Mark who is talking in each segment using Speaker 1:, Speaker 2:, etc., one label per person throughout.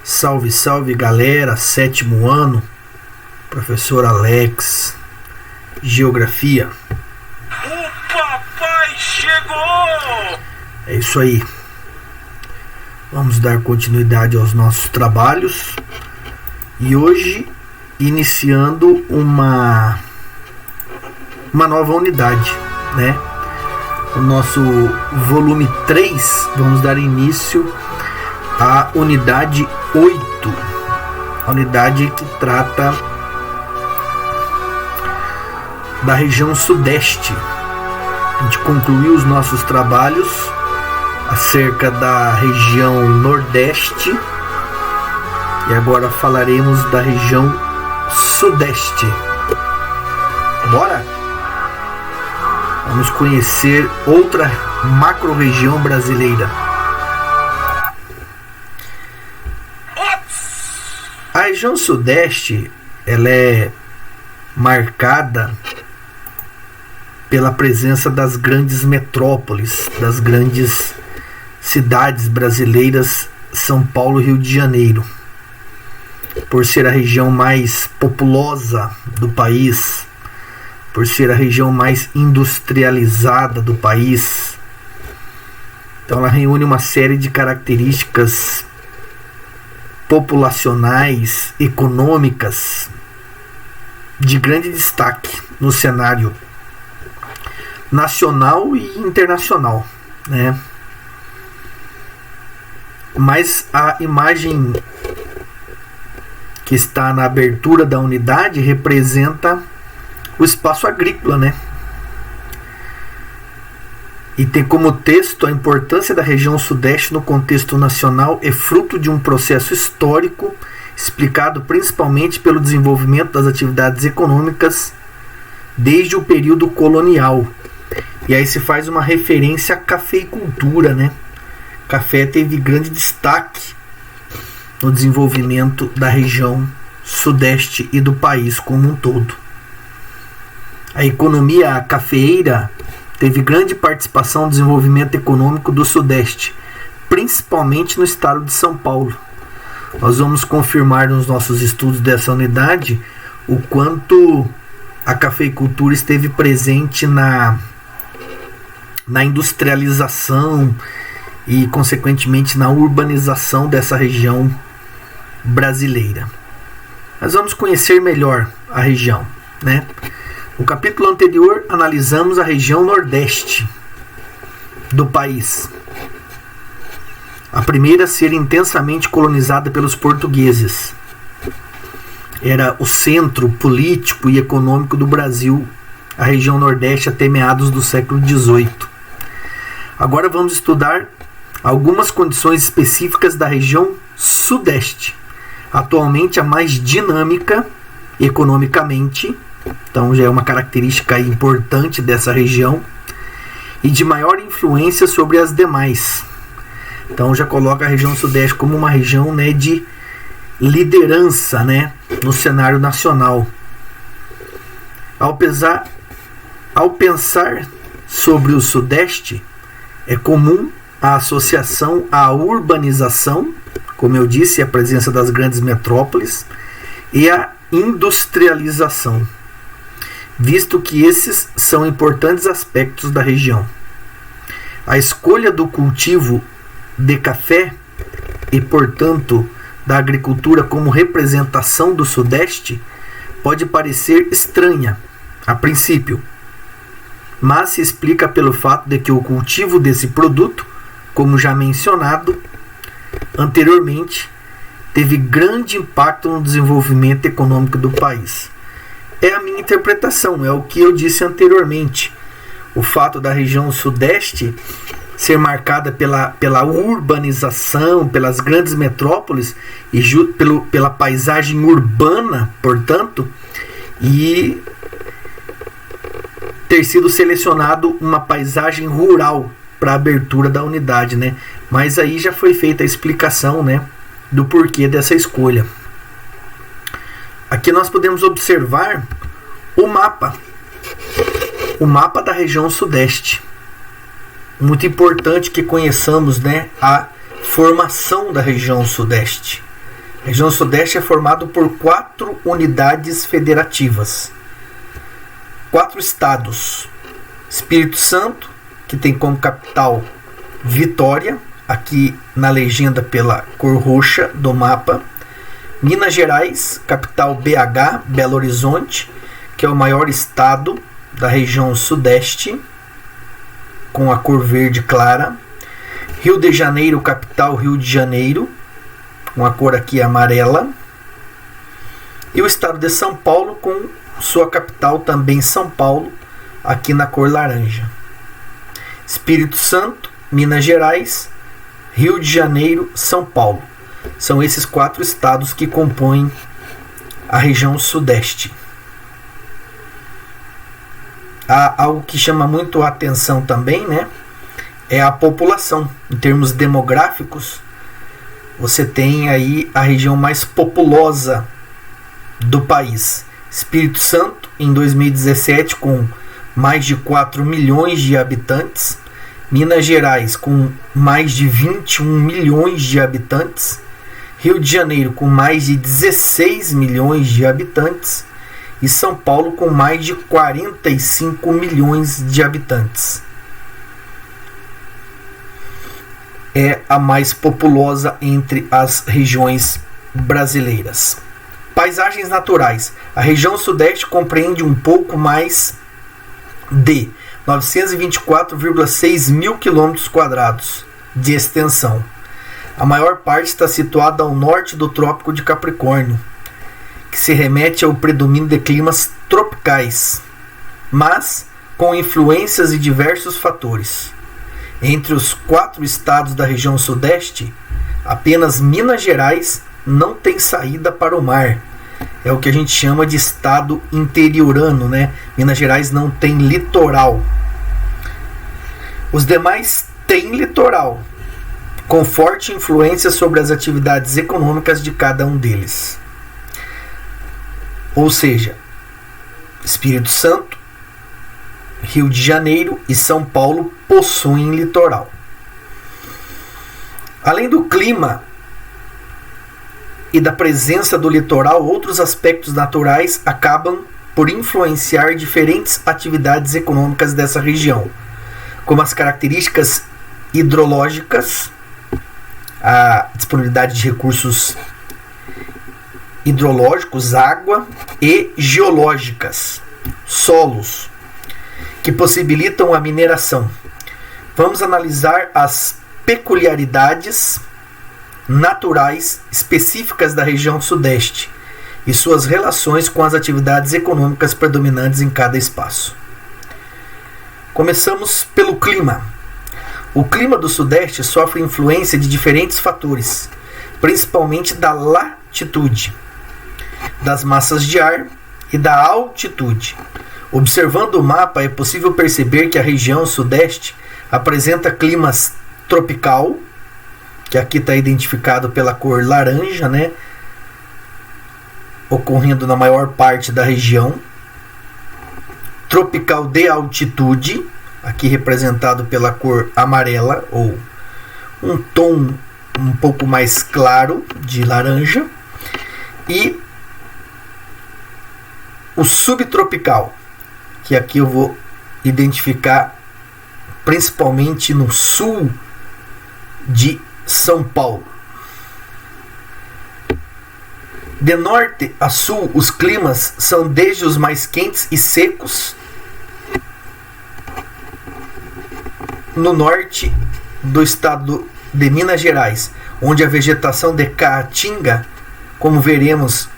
Speaker 1: Salve, salve galera, 7º ano, professor Alex, Geografia.
Speaker 2: O papai chegou!
Speaker 1: É isso aí. Vamos dar continuidade aos nossos trabalhos e hoje iniciando uma nova unidade, né? O nosso volume 3, vamos dar início à unidade 8, a unidade que trata da região sudeste. A gente concluiu os nossos trabalhos acerca da região nordeste e agora falaremos da região sudeste. Bora? Vamos conhecer outra macro-região brasileira. A região sudeste, ela é marcada pela presença das grandes metrópoles, das grandes cidades brasileiras, São Paulo e Rio de Janeiro. Por ser a região mais populosa do país, por ser a região mais industrializada do país. Então ela reúne uma série de características populacionais, econômicas, de grande destaque no cenário nacional e internacional, né? Mas a imagem que está na abertura da unidade representa o espaço agrícola, né? E tem como texto: a importância da região sudeste no contexto nacional é fruto de um processo histórico explicado principalmente pelo desenvolvimento das atividades econômicas desde o período colonial. E aí se faz uma referência à cafeicultura, né? Café teve grande destaque no desenvolvimento da região sudeste e do país como um todo. A economia cafeeira teve grande participação no desenvolvimento econômico do Sudeste, principalmente no estado de São Paulo. Nós vamos confirmar nos nossos estudos dessa unidade o quanto a cafeicultura esteve presente na industrialização e, consequentemente, na urbanização dessa região brasileira. Nós vamos conhecer melhor a região, né? No capítulo anterior, analisamos a região nordeste do país. A primeira a ser intensamente colonizada pelos portugueses. Era o centro político e econômico do Brasil, a região nordeste, até meados do século XVIII. Agora vamos estudar algumas condições específicas da região sudeste, atualmente a mais dinâmica economicamente. Então já é uma característica importante dessa região e de maior influência sobre as demais. Então já coloca a região sudeste como uma região, né, de liderança, né, no cenário nacional. Ao pensar sobre o sudeste, é comum a associação à urbanização, como eu disse, a presença das grandes metrópoles, e a industrialização, visto que esses são importantes aspectos da região. A escolha do cultivo de café e, portanto, da agricultura como representação do Sudeste pode parecer estranha a princípio, mas se explica pelo fato de que o cultivo desse produto, como já mencionado anteriormente, teve grande impacto no desenvolvimento econômico do país. É a minha interpretação, é o que eu disse anteriormente. O fato da região sudeste ser marcada pela urbanização, pelas grandes metrópoles e pela paisagem urbana, portanto, e ter sido selecionado uma paisagem rural para a abertura da unidade, né? Mas aí já foi feita a explicação, né, do porquê dessa escolha. Aqui nós podemos observar o mapa da região sudeste. Muito importante que conheçamos, né, a formação da região sudeste. A região sudeste é formada por 4 unidades federativas, 4 estados. Espírito Santo, que tem como capital Vitória, aqui na legenda pela cor roxa do mapa. Minas Gerais, capital BH, Belo Horizonte, que é o maior estado da região sudeste, com a cor verde clara. Rio de Janeiro, capital Rio de Janeiro, com a cor aqui amarela. E o estado de São Paulo, com sua capital também São Paulo, aqui na cor laranja. Espírito Santo, Minas Gerais, Rio de Janeiro, São Paulo. São esses 4 estados que compõem a região sudeste. Há algo que chama muito a atenção também, né? É a população. Em termos demográficos, você tem aí a região mais populosa do país. Espírito Santo, em 2017, com mais de 4 milhões de habitantes. Minas Gerais, com mais de 21 milhões de habitantes. Rio de Janeiro, com mais de 16 milhões de habitantes. E São Paulo, com mais de 45 milhões de habitantes. É a mais populosa entre as regiões brasileiras. Paisagens naturais. A região sudeste compreende um pouco mais de 924,6 mil km² de extensão. A maior parte está situada ao norte do Trópico de Capricórnio, que se remete ao predomínio de climas tropicais, mas com influências de diversos fatores. Entre os 4 estados da região sudeste, apenas Minas Gerais não tem saída para o mar. É o que a gente chama de estado interiorano, né? Minas Gerais não tem litoral. Os demais têm litoral, com forte influência sobre as atividades econômicas de cada um deles. Ou seja, Espírito Santo, Rio de Janeiro e São Paulo possuem litoral. Além do clima e da presença do litoral, outros aspectos naturais acabam por influenciar diferentes atividades econômicas dessa região, como as características hidrológicas, a disponibilidade de recursos hidrológicos, água, e geológicas, solos, que possibilitam a mineração. Vamos analisar as peculiaridades naturais específicas da região sudeste e suas relações com as atividades econômicas predominantes em cada espaço. Começamos pelo clima. O clima do sudeste sofre influência de diferentes fatores, principalmente da latitude, das massas de ar e da altitude. Observando o mapa, é possível perceber que a região sudeste apresenta climas tropical, que aqui está identificado pela cor laranja, né? Ocorrendo na maior parte da região. Tropical de altitude, aqui representado pela cor amarela, ou um tom um pouco mais claro de laranja. E o subtropical, que aqui eu vou identificar principalmente no sul de São Paulo. De norte a sul, os climas são desde os mais quentes e secos no norte do estado de Minas Gerais, onde a vegetação de caatinga, como veremos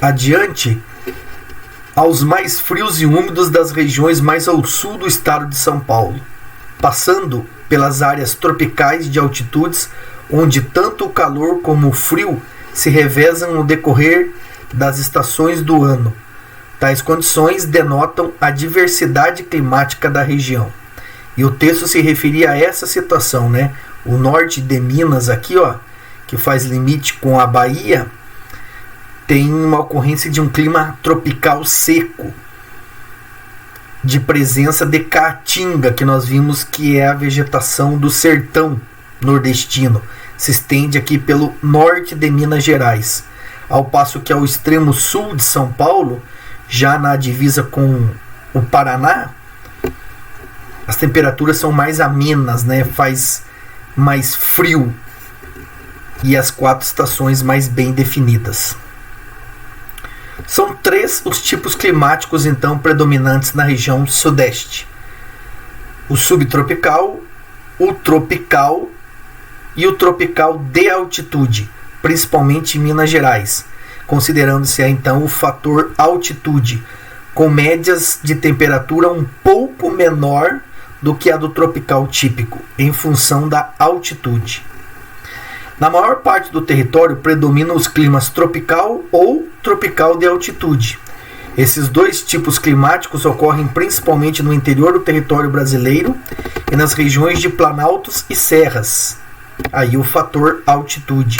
Speaker 1: adiante, aos mais frios e úmidos das regiões mais ao sul do estado de São Paulo, passando pelas áreas tropicais de altitudes, onde tanto o calor como o frio se revezam no decorrer das estações do ano. Tais condições denotam a diversidade climática da região. E o texto se referia a essa situação, né? O norte de Minas aqui, ó, que faz limite com a Bahia, tem uma ocorrência de um clima tropical seco, de presença de caatinga, que nós vimos que é a vegetação do sertão nordestino, se estende aqui pelo norte de Minas Gerais, ao passo que ao extremo sul de São Paulo, já na divisa com o Paraná, as temperaturas são mais amenas, né? Faz mais frio e as 4 estações mais bem definidas. São 3 os tipos climáticos então predominantes na região sudeste: o subtropical, o tropical e o tropical de altitude, principalmente em Minas Gerais, considerando-se então o fator altitude, com médias de temperatura um pouco menor do que a do tropical típico, em função da altitude. Na maior parte do território predominam os climas tropical ou tropical de altitude. Esses 2 tipos climáticos ocorrem principalmente no interior do território brasileiro e nas regiões de planaltos e serras. Aí o fator altitude.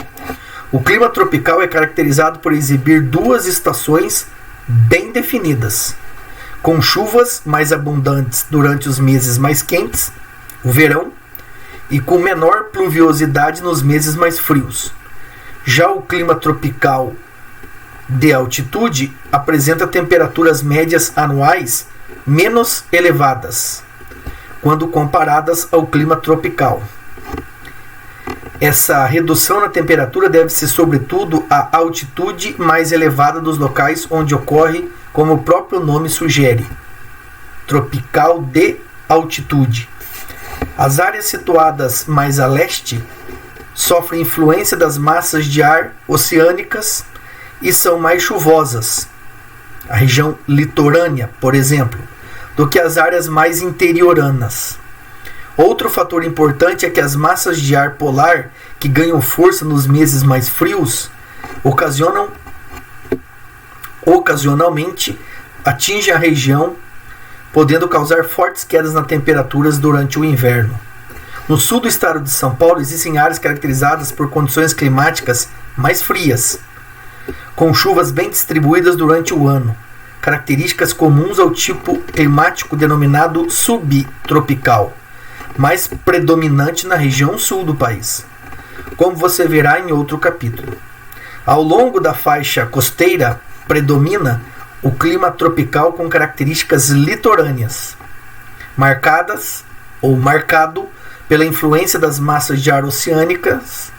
Speaker 1: O clima tropical é caracterizado por exibir 2 estações bem definidas, com chuvas mais abundantes durante os meses mais quentes, o verão, e com menor pluviosidade nos meses mais frios. Já o clima tropical de altitude apresenta temperaturas médias anuais menos elevadas, quando comparadas ao clima tropical. Essa redução na temperatura deve-se sobretudo à altitude mais elevada dos locais onde ocorre, como o próprio nome sugere, tropical de altitude. As áreas situadas mais a leste sofrem influência das massas de ar oceânicas e são mais chuvosas, a região litorânea, por exemplo, do que as áreas mais interioranas. Outro fator importante é que as massas de ar polar, que ganham força nos meses mais frios, ocasionalmente atingem a região, podendo causar fortes quedas nas temperaturas durante o inverno. No sul do estado de São Paulo existem áreas caracterizadas por condições climáticas mais frias, com chuvas bem distribuídas durante o ano, características comuns ao tipo climático denominado subtropical, mais predominante na região sul do país, como você verá em outro capítulo. Ao longo da faixa costeira predomina o clima tropical com características litorâneas, marcado pela influência das massas de ar oceânicas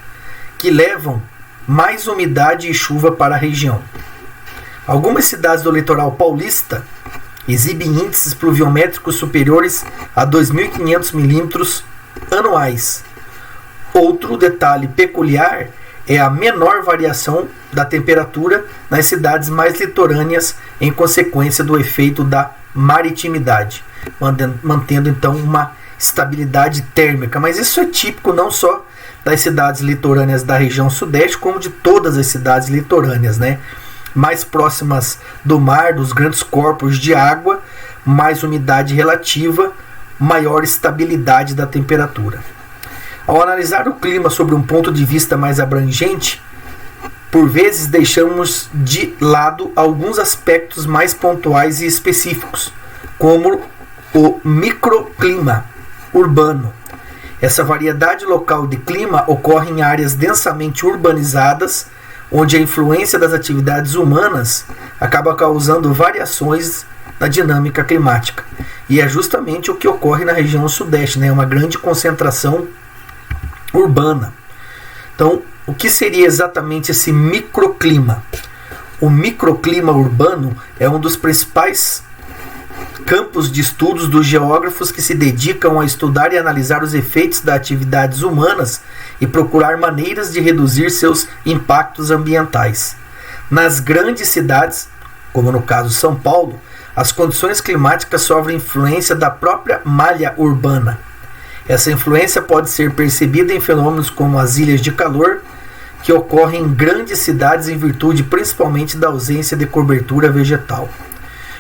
Speaker 1: que levam mais umidade e chuva para a região. Algumas cidades do litoral paulista exibem índices pluviométricos superiores a 2.500 milímetros anuais. Outro detalhe peculiar é a menor variação da temperatura nas cidades mais litorâneas em consequência do efeito da maritimidade, mantendo então uma estabilidade térmica. Mas isso é típico não só das cidades litorâneas da região sudeste, como de todas as cidades litorâneas, né? Mais próximas do mar, dos grandes corpos de água, mais umidade relativa, maior estabilidade da temperatura. Ao analisar o clima sob um ponto de vista mais abrangente, por vezes deixamos de lado alguns aspectos mais pontuais e específicos, como o microclima urbano. Essa variedade local de clima ocorre em áreas densamente urbanizadas, onde a influência das atividades humanas acaba causando variações na dinâmica climática. E é justamente o que ocorre na região sudeste, né? Uma grande concentração urbana. Então, o que seria exatamente esse microclima? O microclima urbano é um dos principais campos de estudos dos geógrafos que se dedicam a estudar e analisar os efeitos das atividades humanas e procurar maneiras de reduzir seus impactos ambientais. Nas grandes cidades, como no caso São Paulo, as condições climáticas sofrem influência da própria malha urbana. Essa influência pode ser percebida em fenômenos como as ilhas de calor, que ocorrem em grandes cidades em virtude principalmente da ausência de cobertura vegetal.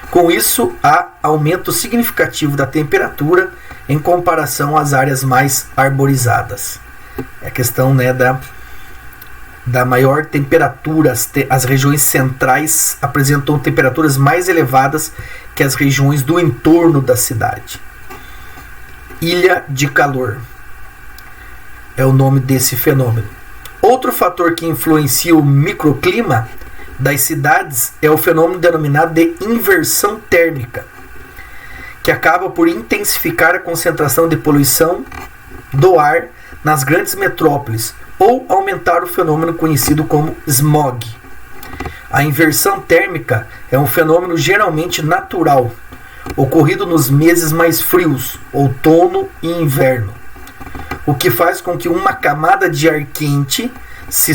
Speaker 1: Com isso, há aumento significativo da temperatura em comparação às áreas mais arborizadas. É a questão, né, da maior temperatura. As regiões centrais apresentam temperaturas mais elevadas que as regiões do entorno da cidade. Ilha de calor. é o nome desse fenômeno. Outro fator que influencia o microclima das cidades é o fenômeno denominado de inversão térmica, que acaba por intensificar a concentração de poluição do ar nas grandes metrópoles ou aumentar o fenômeno conhecido como smog. A inversão térmica é um fenômeno geralmente natural, ocorrido nos meses mais frios, outono e inverno, o que faz com que uma camada de ar quente se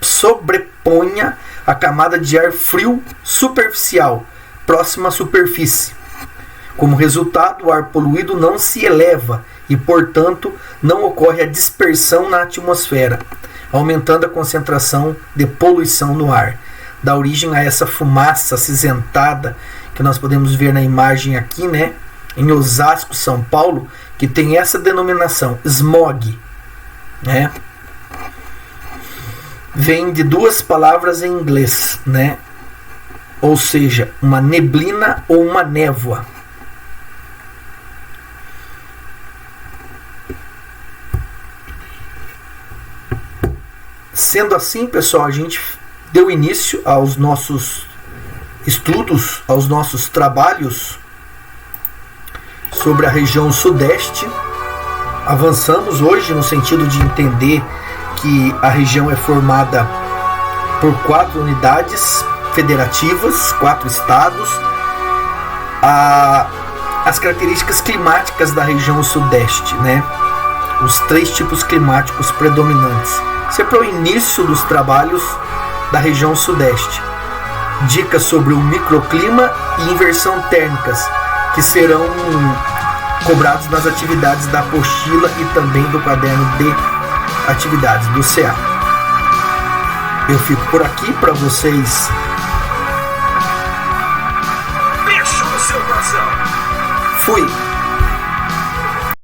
Speaker 1: sobreponha à camada de ar frio superficial, próxima à superfície. Como resultado, o ar poluído não se eleva e, portanto, não ocorre a dispersão na atmosfera, aumentando a concentração de poluição no ar. Dá origem a essa fumaça acinzentada que nós podemos ver na imagem aqui, né? Em Osasco, São Paulo, que tem essa denominação, smog, né? Vem de duas palavras em inglês, né? Ou seja, uma neblina ou uma névoa. Sendo assim, pessoal, a gente deu início aos nossos estudos, aos nossos trabalhos sobre a região sudeste. Avançamos hoje no sentido de entender que a região é formada por 4 unidades federativas, 4 estados. As características climáticas da região sudeste, né? Os 3 tipos climáticos predominantes. Isso é para o início dos trabalhos da região sudeste. Dicas sobre o microclima e inversão térmicas, que serão cobrados nas atividades da apostila e também do caderno de atividades do CA. Eu fico por aqui para vocês.
Speaker 2: Beijo no seu coração.
Speaker 1: Fui!